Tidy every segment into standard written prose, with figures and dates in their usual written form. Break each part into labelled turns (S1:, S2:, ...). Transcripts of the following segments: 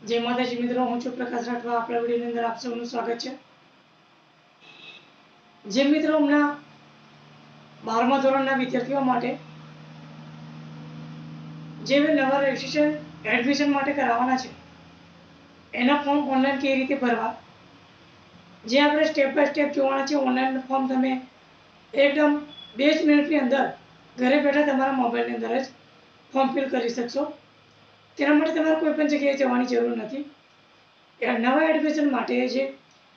S1: जय माताजी मित्रों, हूँ छू प्रकाश राठवा। आपણા વિડિયોની અંદર આપ સૌનું સ્વાગત છે। જે મિત્રો હમણાં 12મા ધોરણના વિદ્યાર્થીઓ માટે જે નવા રજિસ્ટ્રેશન એડમિશન માટે કરાવવાના છે એના ફોર્મ ઓનલાઈન કેવી રીતે ભરવા, જે આપણે સ્ટેપ બાય સ્ટેપ જોવાના છે। ઓનલાઈન ફોર્મ તમે એકદમ 2 જ મિનિટની અંદર ઘરે બેઠા તમારા મોબાઈલની અંદર જ ફોર્મ ફિલ કરી શકશો। તેના માટે તમારે કોઈ પણ જગ્યાએ જવાની જરૂર નથી। નવા એડમિશન માટે જે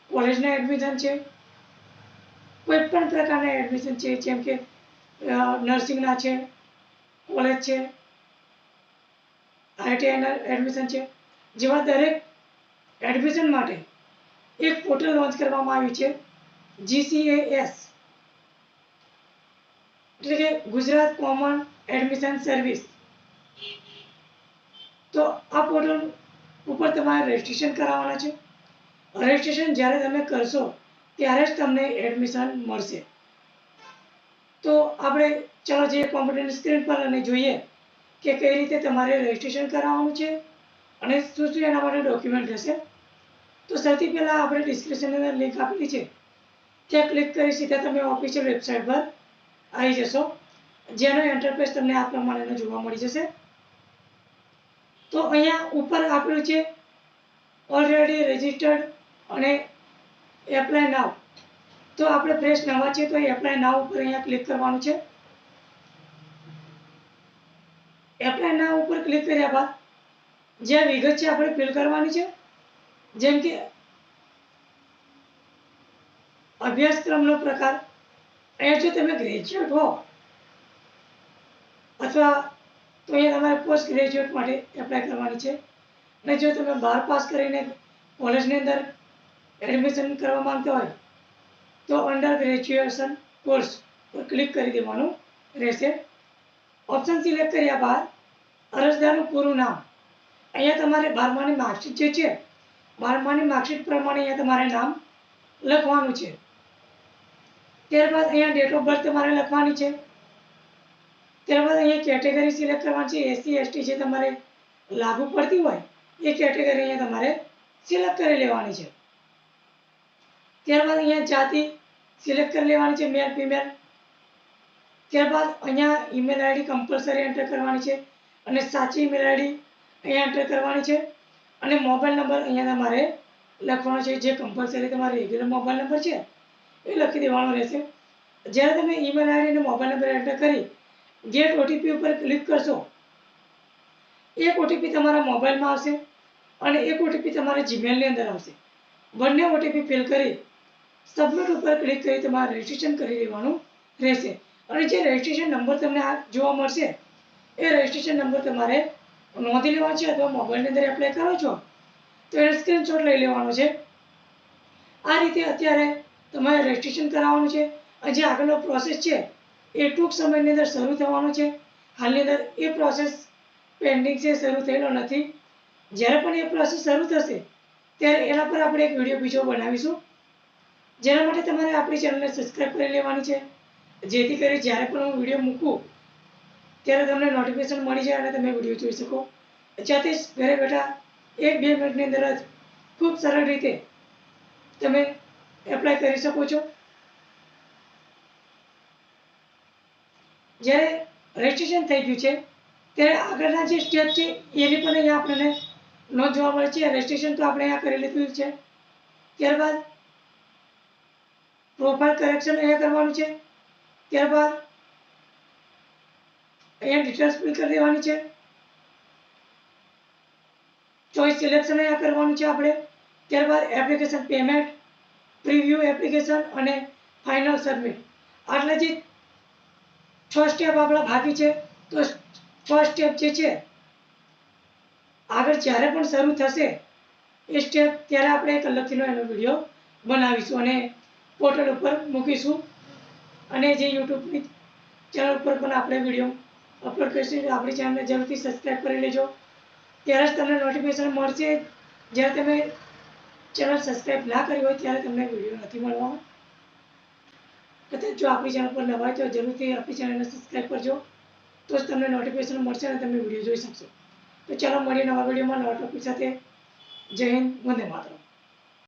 S1: કોલેજના એડમિશન છે, કોઈપણ પ્રકારના એડમિશન છે, જેમ કે નર્સિંગના છે, કોલેજ છે, આઈટીઆઈના એડમિશન છે, જેવા દરેક એડમિશન માટે એક પોર્ટલ લોન્ચ કરવામાં આવ્યું છે, GCAS એટલે કે ગુજરાત કોમન એડમિશન સર્વિસ। તો આ પોર્ટલ ઉપર તમારે રજિસ્ટ્રેશન કરાવવાના છે। રજિસ્ટ્રેશન જ્યારે તમે કરશો ત્યારે જ તમને એડમિશન મળશે। તો આપણે ચાલો જે કોમ્પ્યુટરની સ્ક્રીન પર અને જોઈએ કે કઈ રીતે તમારે રજિસ્ટ્રેશન કરાવવાનું છે અને શું શું એના માટે ડોક્યુમેન્ટ રહેશે। તો સૌથી પહેલાં આપણે ડિસ્ક્રિપ્શનની અંદર લિંક આપેલી છે, ત્યાં ક્લિક કરી સીધા તમે ઓફિશિયલ વેબસાઇટ પર આવી જશો, જેનો ઇન્ટરફેસ તમને આ પ્રમાણેનો જોવા મળી જશે। તો અહીંયા ઉપર આપેલું છે ઓલરેડી રજિસ્ટર્ડ અને એપ્લાય નાવ। તો આપણે ફ્રેશ નવા છે તો એપ્લાય નાવ ઉપર અહીંયા ક્લિક કરવાનું છે। એપ્લાય નાવ ઉપર ક્લિક કર્યા બાદ જે વિગત છે આપણે ફિલ કરવાની છે, જેમ કે અભ્યાસક્રમનો પ્રકાર। અહીંયા જો તમે ગ્રેજ્યુએટ હો અથવા તો અહીંયા તમારે પોસ્ટ ગ્રેજ્યુએટ માટે એપ્લાય કરવાની છે, અને જો તમે 12 પાસ કરીને કોલેજની અંદર એડમિશન કરવા માંગતા હોય તો અંડર ગ્રેજ્યુએશન કોર્સ પર ક્લિક કરી દેવાનું રહેશે। ઓપ્શન સિલેક્ટ કર્યા બાદ અરજદારનું પૂરું નામ, અહીંયા તમારે 12માની માર્કશીટ જે છે 12માની માર્કશીટ પ્રમાણે અહીંયા તમારે નામ લખવાનું છે। ત્યારબાદ અહીંયા ડેટ ઓફ બર્થ તમારે લખવાની છે। ત્યારબાદ અહીંયા કેટેગરી સિલેક્ટ કરવાની છે, SC ST જે તમારે લાગુ પડતી હોય એ કેટેગરી અહીંયા તમારે સિલેક્ટ કરી લેવાની છે। ત્યારબાદ અહીંયા જાતિ સિલેક્ટ કરી લેવાની છે, મેલ ફિમેલ। ત્યારબાદ અહીંયા ઈમેલ આઈડી કમ્પલસરી એન્ટર કરવાની છે અને સાચી ઈમેલ આઈડી અહીંયા એન્ટર કરવાની છે, અને મોબાઈલ નંબર અહીંયા તમારે લખવાનો છે, જે કમ્પલસરી તમારો રેગ્યુલર મોબાઈલ નંબર છે એ લખી દેવાનો રહેશે। જ્યારે તમે ઈમેલ આઈડી અને મોબાઈલ નંબર એન્ટર કરી ગેટ ઓટીપી ઉપર ક્લિક કરશો, એક ઓટીપી તમારા મોબાઈલમાં આવશે અને એક ઓટીપી તમારા જીમેલની અંદર આવશે। બંને ઓટીપી ફિલ કરી સબમિટ ઉપર ક્લિક કરી તમારે રજિસ્ટ્રેશન કરી દેવાનું રહેશે। અને જે રજિસ્ટ્રેશન નંબર તમને આ જોવા મળશે એ રજિસ્ટ્રેશન નંબર તમારે નોંધી લેવાનો છે, અથવા મોબાઈલની અંદર એપ્લાય કરો છો તો એને સ્ક્રીનશોટ લઈ લેવાનો છે। આ રીતે અત્યારે તમારે રજિસ્ટ્રેશન કરાવવાનું છે, અને જે આગળનો પ્રોસેસ છે એ ટૂંક સમયની અંદર શરૂ થવાનો છે। હાલની અંદર એ પ્રોસેસ પેન્ડિંગ છે, શરૂ થયેલો નથી। જ્યારે પણ એ પ્રોસેસ શરૂ થશે ત્યારે એના પર આપણે એક વિડીયો બીજો બનાવીશું, જેના માટે તમારે આપણી ચેનલને સબસ્ક્રાઈબ કરી લેવાની છે, જેથી કરી જ્યારે પણ હું વિડીયો મૂકું ત્યારે તમને નોટિફિકેશન મળી જાય અને તમે વિડીયો જોઈ શકો। જાતે જ ઘરે બેઠા 1-2 મિનિટની અંદર જ ખૂબ સરળ રીતે તમે એપ્લાય કરી શકો છો। જ્યારે રજિસ્ટ્રેશન થઈ ગયું છે ત્યારે આગળના જે સ્ટેપ છે એની પણ અહીંયા આપણને નોંધ જોવા મળે છે। રજિસ્ટ્રેશન તો આપણે અહીંયા કરી લીધું છે। ત્યારબાદ પ્રોફાઇલ કરેક્શન અહીંયા કરવાનું છે। ત્યારબાદ અહીંયા ડિટેલ્સ ફિલ કરી દેવાની છે, ચોઇસ સિલેક્શન અહીંયા કરવાનું છે આપણે। ત્યારબાદ એપ્લિકેશન પેમેન્ટ, પ્રીવ્યૂ એપ્લિકેશન અને ફાઇનલ સબમિટ, આટલા જે 6 સ્ટેપ આપણા બાકી છે। તો 6 સ્ટેપ જે છે આગળ જ્યારે પણ શરૂ થશે એ સ્ટેપ ત્યારે આપણે એક અલગથીનો એનો વિડીયો બનાવીશું અને પોર્ટલ ઉપર મૂકીશું, અને જે યુટ્યુબની ચેનલ ઉપર પણ આપણે વિડીયો અપલોડ કરીશું। આપણી ચેનલને જરૂરથી સબસ્ક્રાઈબ કરી લેજો, ત્યારે જ તમને નોટિફિકેશન મળશે। જ્યારે તમે ચેનલ સબસ્ક્રાઈબ ના કરી હોય ત્યારે તમને વિડીયો નથી મળવાનો। કદાચ જો આપણી ચેનલ પર નવા હોય તો જરૂરથી આપણી ચેનલને સબસ્ક્રાઈબ કરજો, તો જ તમને નોટિફિકેશન મળશે અને તમે વિડીયો જોઈ શકશો। તો ચાલો મળીએ નવા વિડીયોમાં નવા ટોપિક સાથે। જય હિન્દ, વંદે માતરમ.